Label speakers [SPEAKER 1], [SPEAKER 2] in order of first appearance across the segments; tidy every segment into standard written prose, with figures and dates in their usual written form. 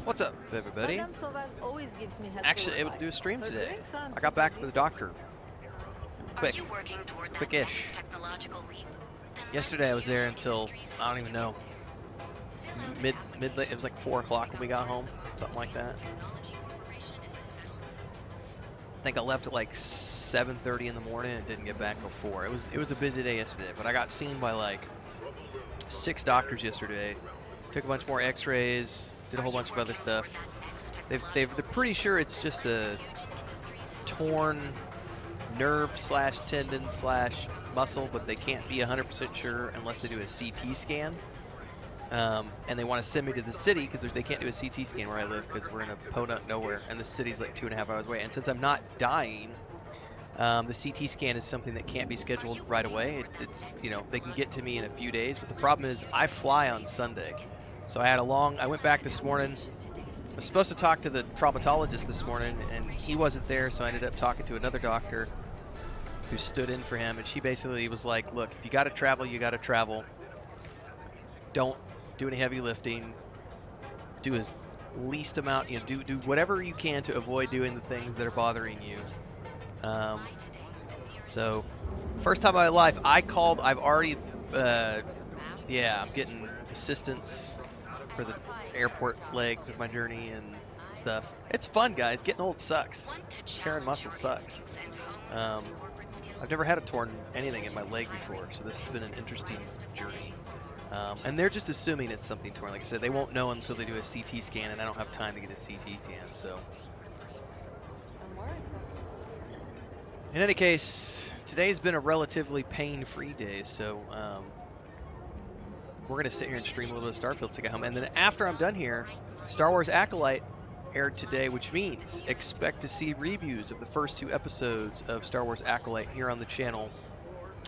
[SPEAKER 1] What's up, everybody?
[SPEAKER 2] Madame Sauval always gives me helpful
[SPEAKER 1] Actually able to do a
[SPEAKER 2] advice.
[SPEAKER 1] stream
[SPEAKER 2] Her
[SPEAKER 1] today.
[SPEAKER 2] drinks aren't
[SPEAKER 1] I got back
[SPEAKER 2] too
[SPEAKER 1] from the
[SPEAKER 2] bad.
[SPEAKER 1] doctor.
[SPEAKER 3] Are you working toward that
[SPEAKER 1] Quick-ish.
[SPEAKER 3] next technological leap? Then let
[SPEAKER 1] Yesterday I was there
[SPEAKER 3] Reunion
[SPEAKER 1] until,
[SPEAKER 3] Industries
[SPEAKER 1] I don't even know, mid, it was like 4 o'clock when we got home, something like that. I think I left at like 7:30 in the morning and didn't get back till 4. It was a busy day yesterday, but I got seen by like 6 doctors yesterday. Took a bunch more x-rays, did a whole bunch of other stuff. They're pretty sure it's just a torn nerve slash tendon slash muscle, but they can't be 100% sure unless they do a CT scan. And they want to send me to the city because they can't do a CT scan where I live because we're in a podunk nowhere, and the city's like 2.5 hours away. And since I'm not dying, the CT scan is something that can't be scheduled right away. It's you know, they can get to me in a few days, but the problem is I fly on Sunday. So I went back this morning. I was supposed to talk to the traumatologist this morning, and he wasn't there, so I ended up talking to another doctor who stood in for him, and she basically was like, look, if you got to travel, you got to travel. Don't do any heavy lifting. Do as least amount, you know, do whatever you can to avoid doing the things that are bothering you. So, first time in my life, I've already, yeah, I'm getting assistance for the airport legs of my journey and stuff. It's fun, guys. Getting old sucks. Tearing muscle sucks. I've never had a torn anything in my leg before, so this has been an interesting journey. And they're just assuming it's something torn. Like I said, they won't know until they do a CT scan, and I don't have time to get a CT scan, so. In any case, today's been a relatively pain-free day, so we're going to sit here and stream a little bit of Starfield to get home. And then after I'm done here, Star Wars Acolyte aired today, which means expect to see reviews of the first 2 episodes of Star Wars Acolyte here on the channel.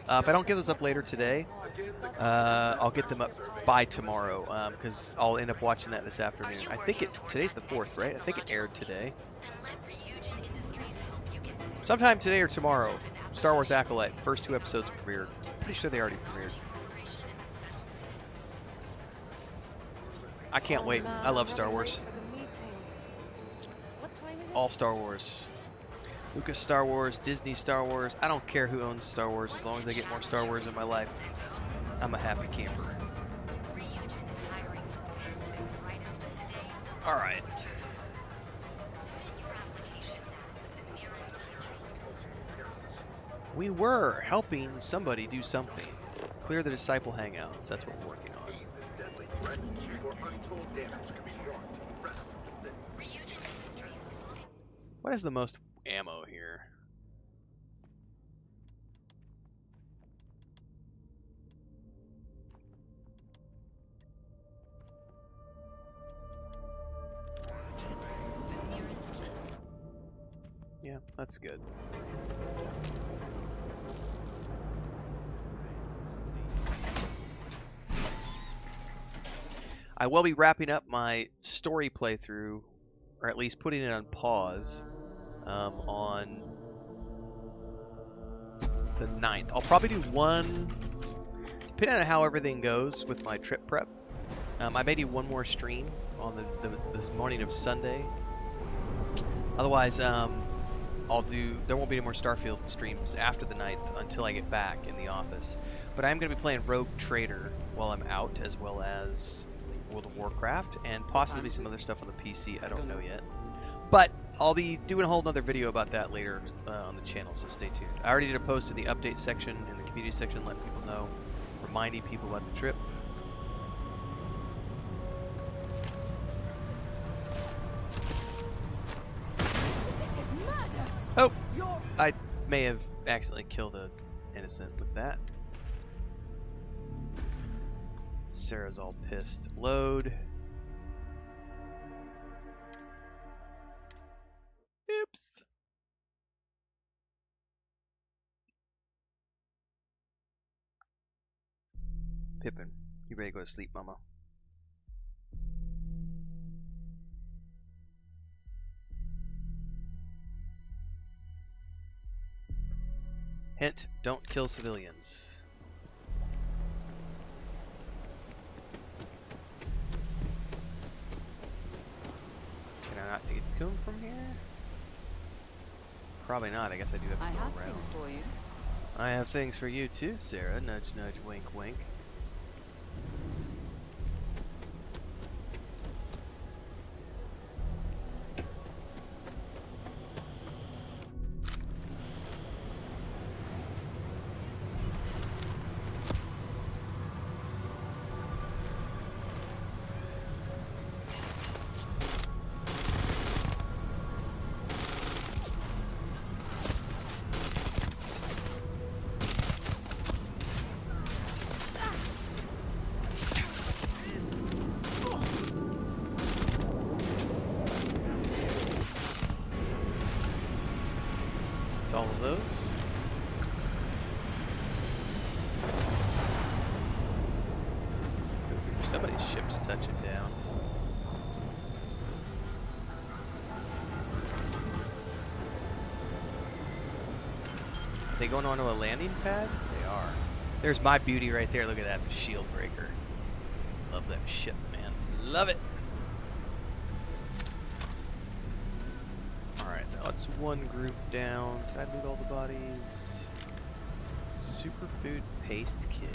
[SPEAKER 1] If I don't get those up later today, I'll get them up by tomorrow, because I'll end up watching that this afternoon. I think today's the 4th, right? I think it aired today. Sometime today or tomorrow, Star Wars Acolyte, the first 2 episodes premiered. Pretty sure they already premiered. I can't wait. I love Star Wars. All Star Wars. Lucas Star Wars, Disney Star Wars. I don't care who owns Star Wars as long as I get more Star Wars in my life. I'm a happy camper. Alright. We were helping somebody do something. Clear the disciple hangouts. That's what we're working on. What has the most ammo here? Yeah, that's good. I will be wrapping up my story playthrough, or at least putting it on pause, on the 9th. I'll probably do one, depending on how everything goes with my trip prep. I may do one more stream on this morning of Sunday. Otherwise, there won't be any more Starfield streams after the 9th until I get back in the office. But I'm going to be playing Rogue Trader while I'm out, as well as World of Warcraft, and possibly some other stuff on the PC. I don't know yet. But I'll be doing a whole nother video about that later on the channel, so stay tuned. I already did a post in the update section, in the community section, letting people know, reminding people about the trip. Oh! I may have accidentally killed an innocent with that. Sarah's all pissed. Load. Oops. Pippin, you ready to go to sleep, mama? Hint, don't kill civilians. to him from here? Probably not. I guess I do have to
[SPEAKER 2] I
[SPEAKER 1] go
[SPEAKER 2] have
[SPEAKER 1] around.
[SPEAKER 2] things for you.
[SPEAKER 1] I have things for you too, Sarah. Nudge, nudge, wink, wink. All of those. Somebody's ship's touching down. Are they going onto a landing pad? They are. There's my beauty right there. Look at that shield breaker. Love that ship, man. Love it. That's one group down. Can I loot all the bodies? Superfood paste kit.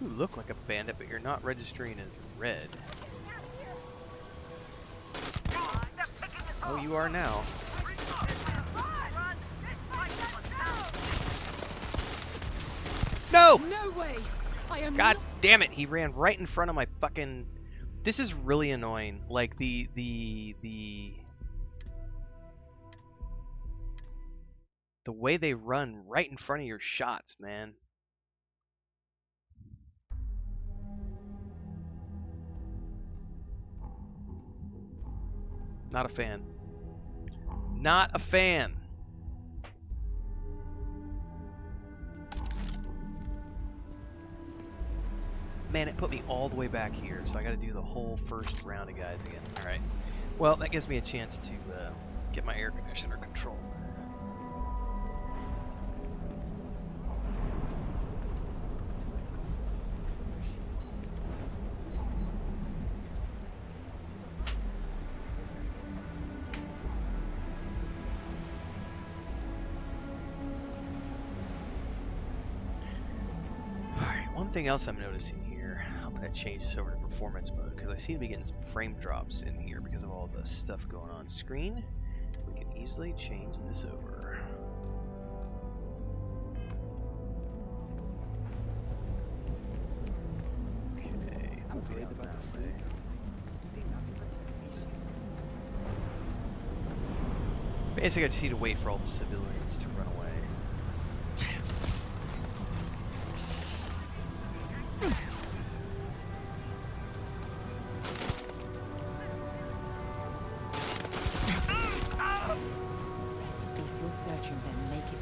[SPEAKER 1] You look like a bandit, but you're not registering as red. Oh, you are now. No!
[SPEAKER 2] No way! I am
[SPEAKER 1] God damn it! He ran right in front of my fucking. This is really annoying. Like the way they run right in front of your shots, man. Not a fan. Not a fan. Man, it put me all the way back here, so I got to do the whole first round of guys again. All right. Well, that gives me a chance to get my air conditioner controlled. One thing else I'm noticing here, I'm going to change this over to performance mode because I seem to be getting some frame drops in here because of all the stuff going on screen. We can easily change this over. Okay, I'm worried about that way. Basically, I just need to wait for all the civilians to run away.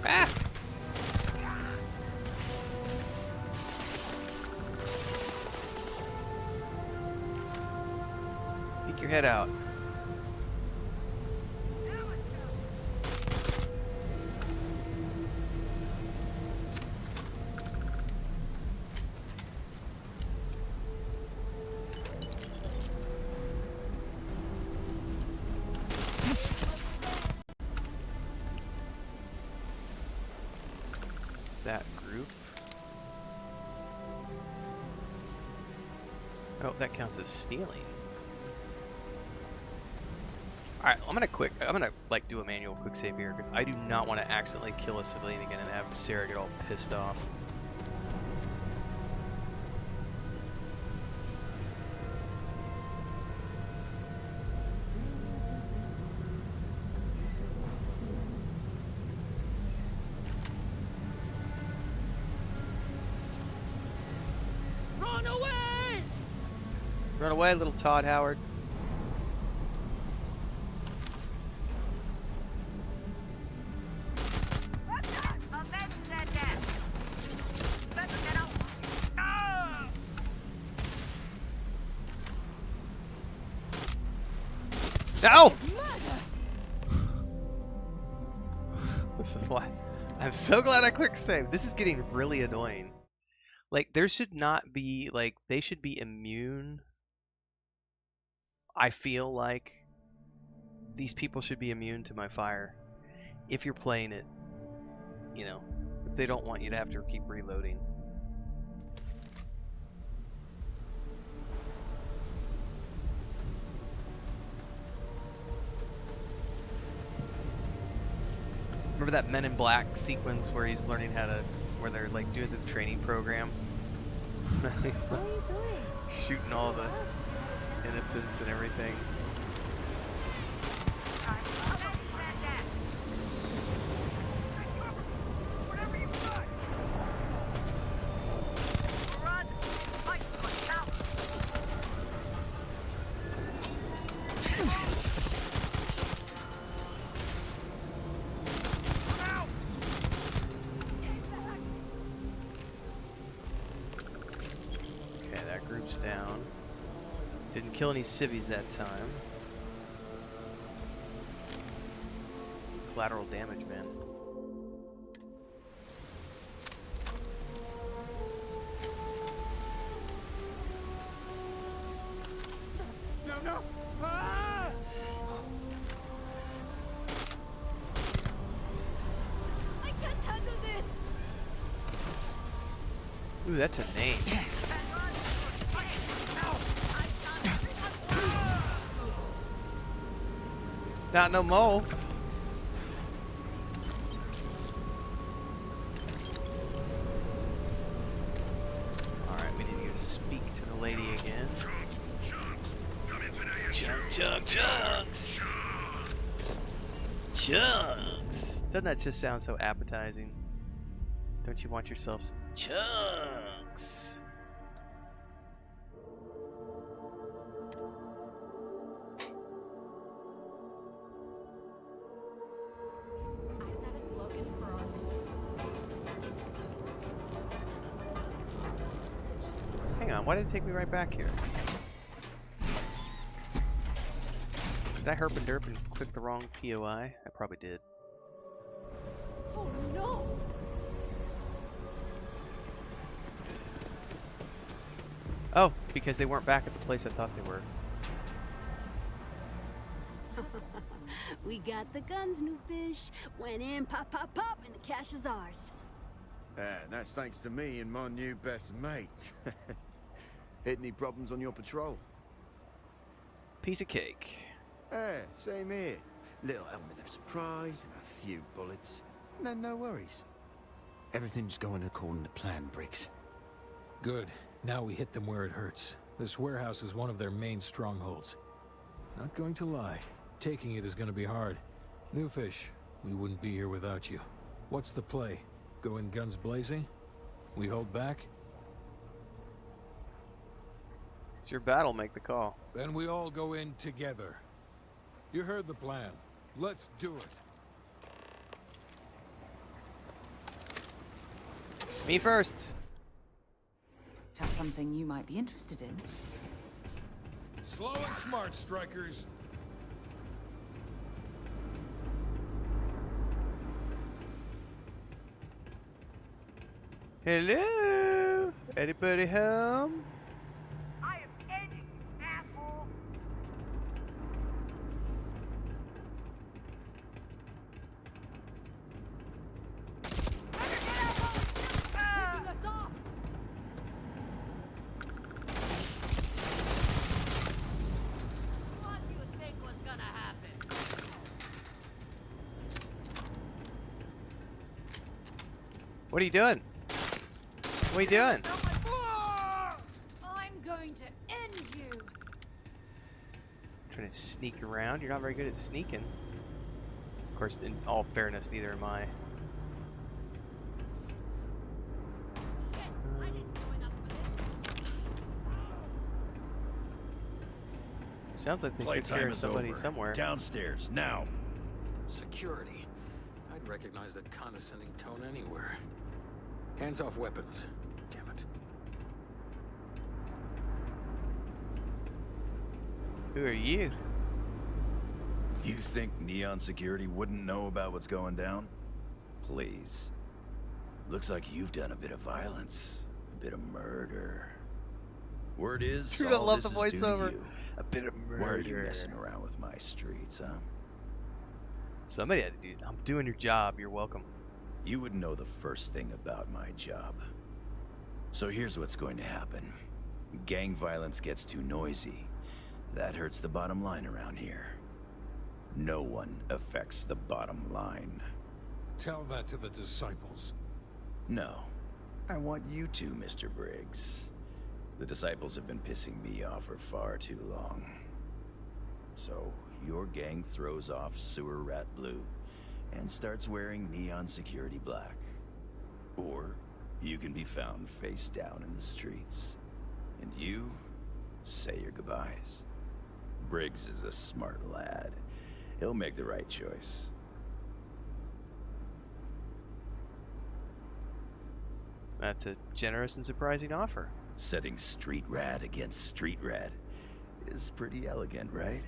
[SPEAKER 1] Ah! Peek your head out. That group. Oh, that counts as stealing. Alright, I'm gonna like do a manual quick save here because I do not want to accidentally kill a civilian again and have Sarah get all pissed off. Run away, little Todd Howard. No! This is why. I'm so glad I quick saved. This is getting really annoying. Like, there should not be, like, they should be immune. I feel like these people should be immune to my fire. If you're playing it, you know, if they don't want you to have to keep reloading. Remember that Men in Black sequence where he's learning how to, where they're like doing the training program? He's
[SPEAKER 2] What are you doing?
[SPEAKER 1] shooting all the innocents and everything. Group's down. Didn't kill any civvies that time. Collateral damage, man.
[SPEAKER 4] No! Ah!
[SPEAKER 2] I can't handle this.
[SPEAKER 1] Ooh, that's a name. Not no more. Alright, we need to go speak to the lady again. Chunks! Chunks! Doesn't that just sound so appetizing? Don't you want yourself some chunks? Why did it take me right back here? Did I herp and derp and click the wrong POI? I probably did.
[SPEAKER 2] Oh no!
[SPEAKER 1] Oh, because they weren't back at the place I thought they were.
[SPEAKER 5] We got the guns, new fish. Went in, pop, pop, pop, and the cash is ours.
[SPEAKER 4] And that's thanks to me and my new best mate. Hit any problems on your patrol?
[SPEAKER 1] Piece of cake.
[SPEAKER 4] Same here. Little element of surprise and a few bullets. Then no worries. Everything's going according to plan, Briggs.
[SPEAKER 6] Good. Now we hit them where it hurts. This warehouse is one of their main strongholds. Not going to lie. Taking it is going to be hard. New fish, we wouldn't be here without you. What's the play? Go in guns blazing? We hold back?
[SPEAKER 1] It's your battle, make the call.
[SPEAKER 6] Then we all go in together. You heard the plan. Let's do it.
[SPEAKER 1] Me first.
[SPEAKER 7] That's something you might be interested in.
[SPEAKER 6] Slow and smart, strikers.
[SPEAKER 1] Hello? Anybody home?
[SPEAKER 8] I am Eddie, asshole.
[SPEAKER 2] Picking us off!
[SPEAKER 8] What do you think was gonna happen?
[SPEAKER 1] What are you doing? What are you doing?
[SPEAKER 2] I'm going to end you!
[SPEAKER 1] Trying to sneak around. You're not very good at sneaking. Of course, in all fairness, neither am I.
[SPEAKER 8] I didn't join up for this.
[SPEAKER 1] Sounds like they took care of somebody somewhere.
[SPEAKER 4] Downstairs, now.
[SPEAKER 6] Security. I'd recognize that condescending tone anywhere. Hands off weapons. Damn it.
[SPEAKER 1] Who are you?
[SPEAKER 9] You think Neon Security wouldn't know about what's going down? Please. Looks like you've done a bit of violence, a bit of murder. Word is,
[SPEAKER 1] True, I
[SPEAKER 9] all
[SPEAKER 1] love
[SPEAKER 9] this
[SPEAKER 1] the
[SPEAKER 9] is due to
[SPEAKER 1] voiceover.
[SPEAKER 9] you.
[SPEAKER 1] A bit of
[SPEAKER 9] Why are you
[SPEAKER 1] murder.
[SPEAKER 9] messing around with my streets, huh?
[SPEAKER 1] Somebody had to do. I'm doing your job. You're welcome.
[SPEAKER 9] You would know the first thing about my job. So here's what's going to happen. Gang violence gets too noisy. That hurts the bottom line around here. No one affects the bottom line.
[SPEAKER 6] Tell that to the disciples.
[SPEAKER 9] No. I want you to, Mr. Briggs. The disciples have been pissing me off for far too long. So, your gang throws off sewer rat blue and starts wearing neon security black. Or, you can be found face down in the streets. And you say your goodbyes. Briggs is a smart lad. He'll make the right choice.
[SPEAKER 1] That's a generous and surprising offer.
[SPEAKER 9] Setting street rat against street rat is pretty elegant, right?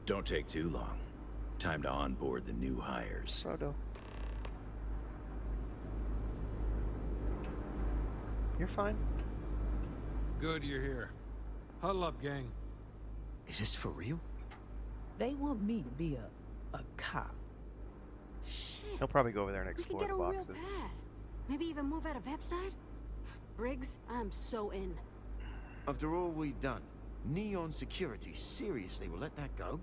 [SPEAKER 9] Don't take too long. Time to onboard the new hires.
[SPEAKER 1] Frodo. You're fine.
[SPEAKER 6] Good you're here. Huddle up, gang.
[SPEAKER 4] Is this for real?
[SPEAKER 10] They want me to be a cop.
[SPEAKER 5] Shit.
[SPEAKER 1] He'll probably go over there and
[SPEAKER 5] We could
[SPEAKER 1] explore
[SPEAKER 5] get
[SPEAKER 1] the
[SPEAKER 5] a real
[SPEAKER 1] boxes.
[SPEAKER 5] pad. Maybe even move out of Epside? Briggs, I'm so in.
[SPEAKER 4] After all we've done, Neon Security seriously will let that go?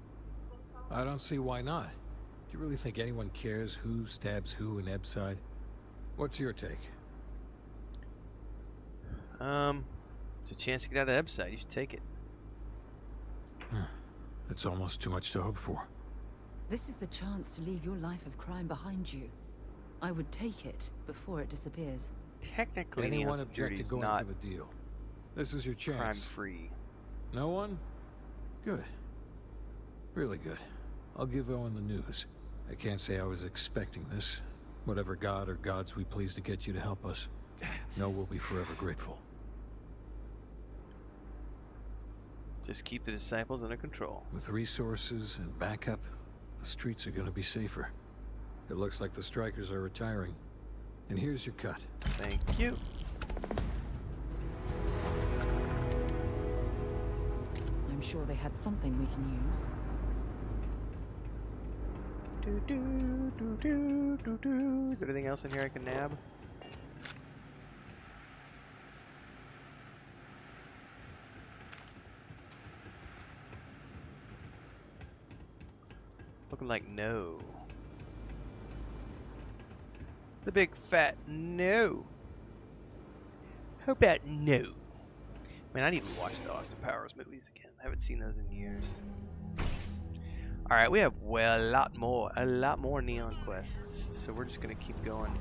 [SPEAKER 6] I don't see why not. Do you really think anyone cares who stabs who in Ebside? What's your take?
[SPEAKER 1] It's a chance to get out of the website. You should take it.
[SPEAKER 6] It's almost too much to hope for.
[SPEAKER 7] This is the chance to leave your life of crime behind you. I would take it before it disappears.
[SPEAKER 1] Technically,
[SPEAKER 6] Anyone
[SPEAKER 1] Neon
[SPEAKER 6] object
[SPEAKER 1] Security
[SPEAKER 6] to
[SPEAKER 1] is
[SPEAKER 6] going
[SPEAKER 1] not
[SPEAKER 6] for the deal? This is your chance.
[SPEAKER 1] crime-free.
[SPEAKER 6] No one? Good. Really good. I'll give Owen the news. I can't say I was expecting this. Whatever god or gods we please to get you to help us. No, we'll be forever grateful.
[SPEAKER 1] Just keep the disciples under control.
[SPEAKER 6] With resources and backup, the streets are gonna be safer. It looks like the strikers are retiring. And here's your cut.
[SPEAKER 1] Thank you.
[SPEAKER 7] I'm sure they had something we can use.
[SPEAKER 1] Is there anything else in here I can nab? Looking like no. The big fat no. How about no? Man, I need to watch the Austin Powers movies again. I haven't seen those in years. Alright, we have a lot more neon quests. So we're just gonna keep going.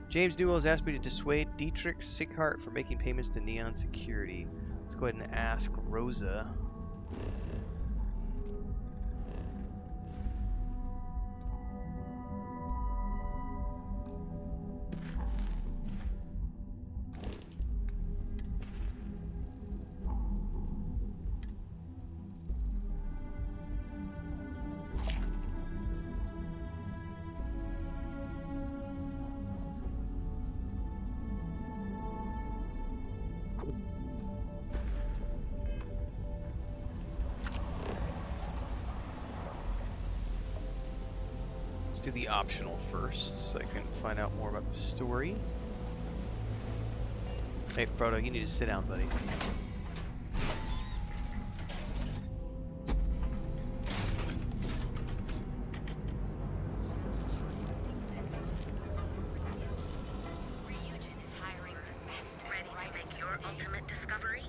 [SPEAKER 1] James Newell has asked me to dissuade Dietrich Sickhart from making payments to Neon Security. Let's go ahead and ask Rosa. Do the optional first so I can find out more about the story. Hey Frodo, you need to sit down, buddy.
[SPEAKER 3] Ryujin is hiring the best and brightest your ultimate discovery.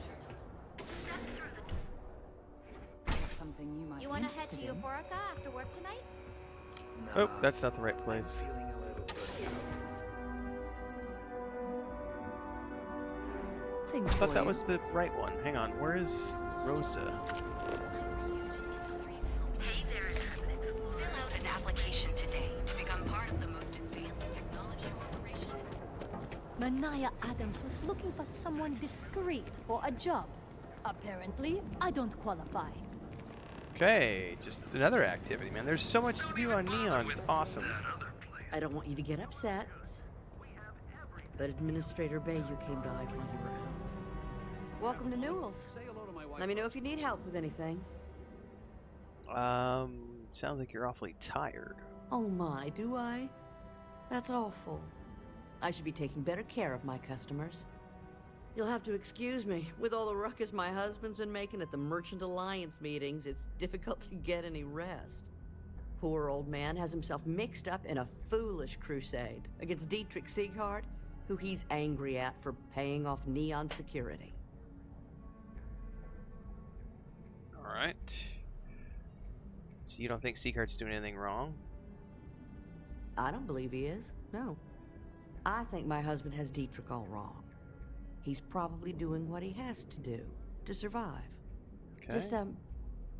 [SPEAKER 7] Something you might
[SPEAKER 2] You
[SPEAKER 7] be
[SPEAKER 2] want to head
[SPEAKER 7] interested
[SPEAKER 2] to
[SPEAKER 7] in.
[SPEAKER 2] Euphorica after work tonight?
[SPEAKER 1] Oh, that's not the right place.
[SPEAKER 4] Feeling a little bit
[SPEAKER 7] Things
[SPEAKER 1] I thought
[SPEAKER 7] for
[SPEAKER 1] that
[SPEAKER 7] you.
[SPEAKER 1] was the right one. Hang on, where is Rosa?
[SPEAKER 3] Hey there, fill out an application today to become part of the most advanced technology corporation.
[SPEAKER 10] Manaya Adams was looking for someone discreet for a job.
[SPEAKER 5] Apparently, I don't qualify.
[SPEAKER 1] Okay, just another activity, man. There's so much to do on Neon. It's awesome.
[SPEAKER 8] I don't want you to get upset, but Administrator Bayou came by while you were out. Welcome to Newell's. Let me know if you need help with anything.
[SPEAKER 1] Sounds like you're awfully tired.
[SPEAKER 8] Oh my, do I? That's awful. I should be taking better care of my customers. You'll have to excuse me. With all the ruckus my husband's been making at the Merchant Alliance meetings, it's difficult to get any rest. Poor old man has himself mixed up in a foolish crusade against Dietrich Sieghart, who he's angry at for paying off Neon security.
[SPEAKER 1] Alright. So you don't think Sieghart's doing anything wrong?
[SPEAKER 8] I don't believe he is, no. I think my husband has Dietrich all wrong. He's probably doing what he has to do to survive.
[SPEAKER 1] Okay.
[SPEAKER 8] Just,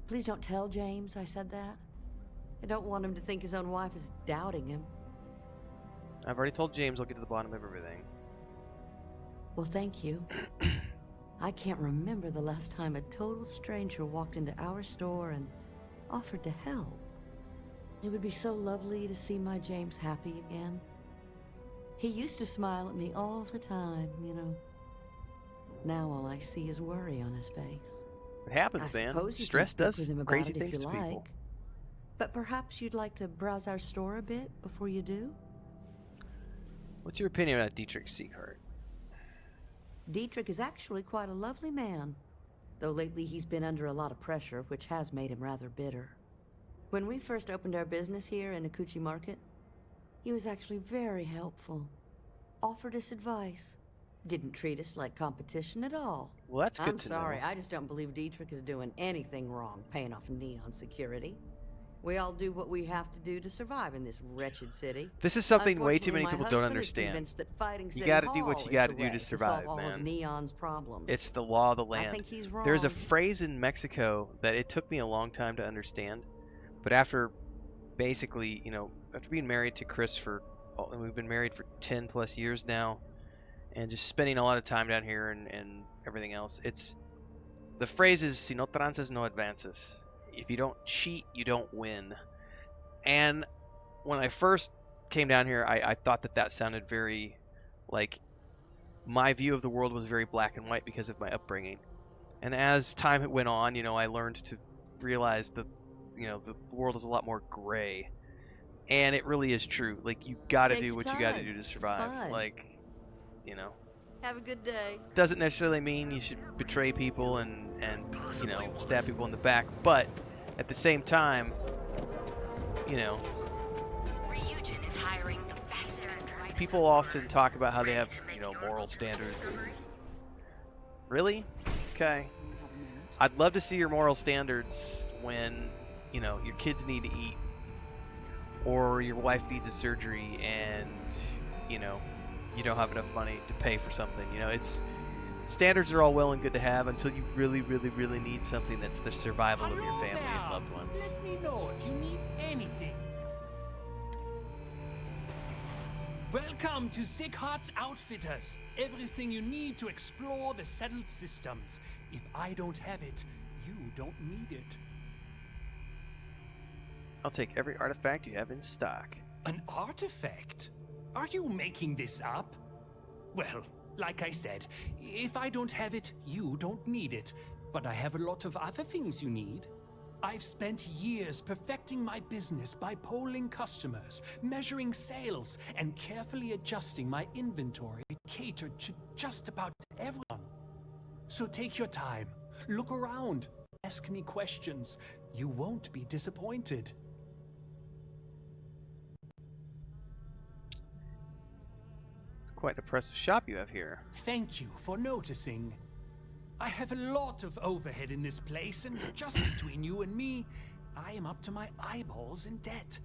[SPEAKER 8] please don't tell James I said that. I don't want him to think his own wife is doubting him.
[SPEAKER 1] I've already told James I'll get to the bottom of everything.
[SPEAKER 8] Well, thank you. I can't remember the last time a total stranger walked into our store and offered to help. It would be so lovely to see my James happy again. He used to smile at me all the time, you know. Now all I see is worry on his face.
[SPEAKER 1] It happens,
[SPEAKER 8] I
[SPEAKER 1] man.
[SPEAKER 8] suppose you
[SPEAKER 1] Stress
[SPEAKER 8] can speak
[SPEAKER 1] does
[SPEAKER 8] with him about
[SPEAKER 1] crazy
[SPEAKER 8] it if
[SPEAKER 1] things
[SPEAKER 8] you
[SPEAKER 1] to
[SPEAKER 8] like.
[SPEAKER 1] people.
[SPEAKER 8] But perhaps you'd like to browse our store a bit before you do?
[SPEAKER 1] What's your opinion about Dietrich Sieghart?
[SPEAKER 8] Dietrich is actually quite a lovely man, though lately he's been under a lot of pressure, which has made him rather bitter. When we first opened our business here in Akuchi Market, he was actually very helpful. Offered us advice. Didn't treat us like competition at all.
[SPEAKER 1] Well, that's good
[SPEAKER 8] I'm
[SPEAKER 1] to
[SPEAKER 8] sorry,
[SPEAKER 1] know.
[SPEAKER 8] I just don't believe Dietrich is doing anything wrong paying off Neon security. We all do what we have to do to survive in this wretched city.
[SPEAKER 1] This is something way too
[SPEAKER 8] Unfortunately,
[SPEAKER 1] many
[SPEAKER 8] my
[SPEAKER 1] people don't
[SPEAKER 8] husband is
[SPEAKER 1] understand.
[SPEAKER 8] convinced that fighting
[SPEAKER 1] You
[SPEAKER 8] City
[SPEAKER 1] gotta do
[SPEAKER 8] Hall
[SPEAKER 1] what you
[SPEAKER 8] is
[SPEAKER 1] gotta
[SPEAKER 8] the
[SPEAKER 1] do
[SPEAKER 8] way
[SPEAKER 1] to
[SPEAKER 8] solve
[SPEAKER 1] survive,
[SPEAKER 8] all of
[SPEAKER 1] man.
[SPEAKER 8] Neon's problems.
[SPEAKER 1] It's the law of the
[SPEAKER 8] I
[SPEAKER 1] land.
[SPEAKER 8] think he's wrong.
[SPEAKER 1] There's a phrase in Mexico that it took me a long time to understand, but after basically, you know, after being married to Chris and we've been married for 10 plus years now, and just spending a lot of time down here and everything else, the phrase is, si no tranzas, no advances. If you don't cheat, you don't win. And when I first came down here, I thought that sounded very, like, my view of the world was very black and white because of my upbringing. And as time went on, you know, I learned to realize that, you know, the world is a lot more gray. And it really is true. Like, you gotta
[SPEAKER 8] Take
[SPEAKER 1] do
[SPEAKER 8] your
[SPEAKER 1] what you gotta
[SPEAKER 8] time.
[SPEAKER 1] do to
[SPEAKER 8] It's
[SPEAKER 1] survive.
[SPEAKER 8] fine.
[SPEAKER 1] Like, you know,
[SPEAKER 8] Have a good day.
[SPEAKER 1] doesn't necessarily mean you should betray people and you know, stab people in the back. But at the same time, you know,
[SPEAKER 3] Ryujin is hiring the best and brightest.
[SPEAKER 1] people often talk about how they have, you know, moral standards. Really? Okay. I'd love to see your moral standards when, you know, your kids need to eat, or your wife needs a surgery, and, you know, you don't have enough money to pay for something. You know, standards are all well and good to have until you really, really, really need something that's the survival of your family and loved ones.
[SPEAKER 11] Let me know if you need anything. Welcome to Sieghart's Outfitters. Everything you need to explore the settled systems. If I don't have it, you don't need it.
[SPEAKER 1] I'll take every artifact you have in stock.
[SPEAKER 11] An artifact? Are you making this up? Well, like I said, if I don't have it, you don't need it. But I have a lot of other things you need. I've spent years perfecting my business by polling customers, measuring sales, and carefully adjusting my inventory to cater to just about everyone. So take your time, look around, ask me questions. You won't be disappointed.
[SPEAKER 1] Quite an impressive shop you have here.
[SPEAKER 11] Thank you for noticing. I have a lot of overhead in this place, and just between you and me, I am up to my eyeballs in debt.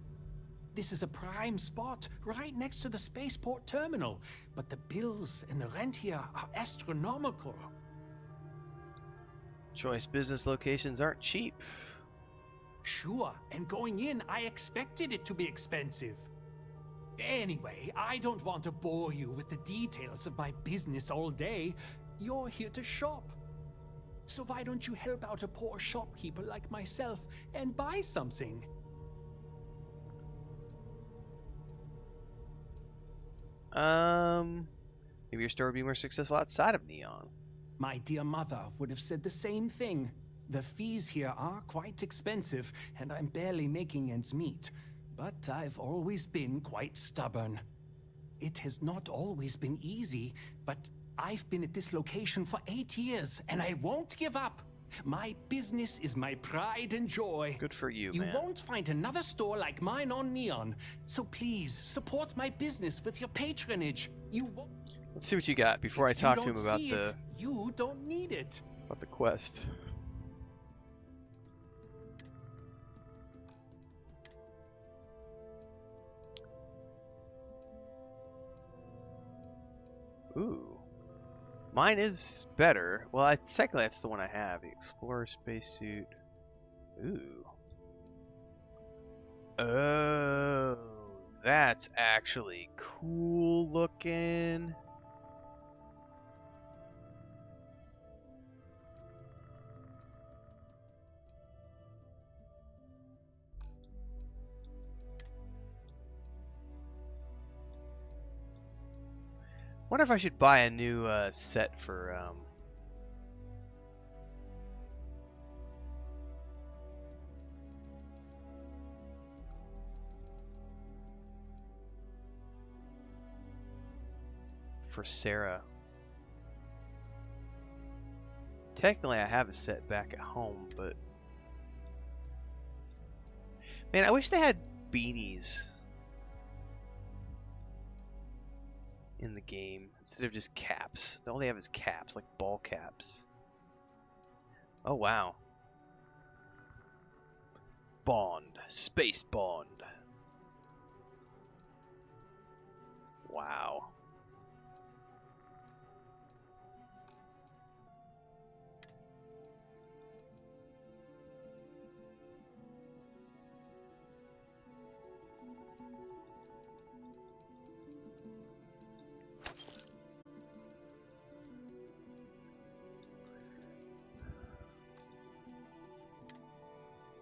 [SPEAKER 11] This is a prime spot right next to the spaceport terminal, but the bills and the rent here are astronomical.
[SPEAKER 1] Choice business locations aren't cheap.
[SPEAKER 11] Sure, and going in, I expected it to be expensive. Anyway, I don't want to bore you with the details of my business all day. You're here to shop. So why don't you help out a poor shopkeeper like myself and buy something?
[SPEAKER 1] Maybe your store would be more successful outside of Neon.
[SPEAKER 11] My dear mother would have said the same thing. The fees here are quite expensive, and I'm barely making ends meet. But I've always been quite stubborn. It has not always been easy, but I've been at this location for 8 years, and I won't give up. My business is my pride and joy.
[SPEAKER 1] Good for you,
[SPEAKER 11] You
[SPEAKER 1] man.
[SPEAKER 11] won't find another store like mine on Neon. So please, support my business with your patronage. You won't...
[SPEAKER 1] Let's see what you got before I talk to him about the...
[SPEAKER 11] You don't need it.
[SPEAKER 1] About the quest. Ooh. Mine is better. Well, technically that's the one I have. The Explorer spacesuit. Ooh. Oh, that's actually cool looking. Wonder if I should buy a new set for Sarah. Technically, I have a set back at home, but man, I wish they had beanies in the game instead of just caps. All they have is caps, like ball caps. Oh wow. Bond. Space Bond. Wow.